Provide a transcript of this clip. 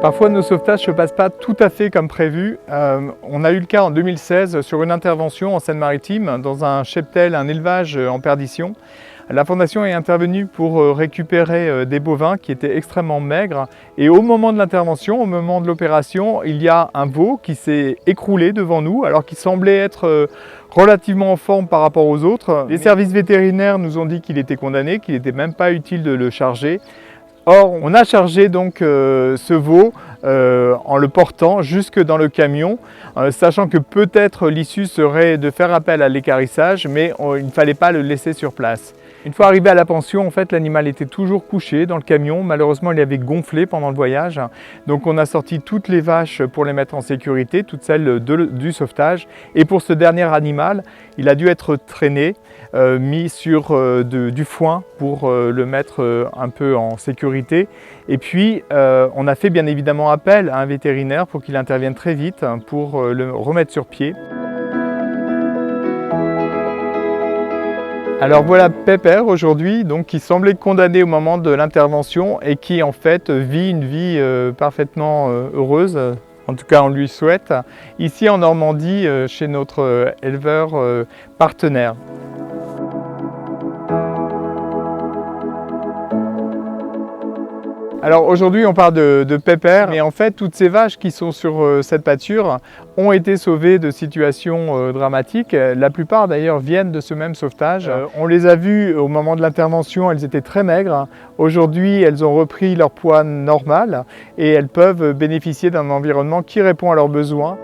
Parfois, nos sauvetages ne se passent pas tout à fait comme prévu. On a eu le cas en 2016 sur une intervention en Seine-Maritime dans un cheptel, un élevage en perdition. La Fondation est intervenue pour récupérer des bovins qui étaient extrêmement maigres et au moment de l'intervention, au moment de l'opération, il y a un veau qui s'est écroulé devant nous alors qu'il semblait être relativement en forme par rapport aux autres. Les services vétérinaires nous ont dit qu'il était condamné, qu'il n'était même pas utile de le charger. Or, on a chargé donc ce veau en le portant jusque dans le camion, sachant que peut-être l'issue serait de faire appel à l'équarrissage, mais il ne fallait pas le laisser sur place. Une fois arrivé à la pension, en fait, l'animal était toujours couché dans le camion. Malheureusement, il avait gonflé pendant le voyage. Donc, on a sorti toutes les vaches pour les mettre en sécurité, toutes celles du sauvetage. Et pour ce dernier animal, il a dû être traîné, mis sur du foin pour le mettre un peu en sécurité. Et puis, on a fait bien évidemment appel à un vétérinaire pour qu'il intervienne très vite pour le remettre sur pied. Alors voilà Pépère aujourd'hui, donc qui semblait condamné au moment de l'intervention et qui en fait vit une vie parfaitement heureuse, en tout cas on lui souhaite, ici en Normandie chez notre éleveur partenaire. Alors aujourd'hui on parle de Pépère, mais en fait toutes ces vaches qui sont sur cette pâture ont été sauvées de situations dramatiques. La plupart d'ailleurs viennent de ce même sauvetage. On les a vues au moment de l'intervention, elles étaient très maigres. Aujourd'hui elles ont repris leur poids normal et elles peuvent bénéficier d'un environnement qui répond à leurs besoins.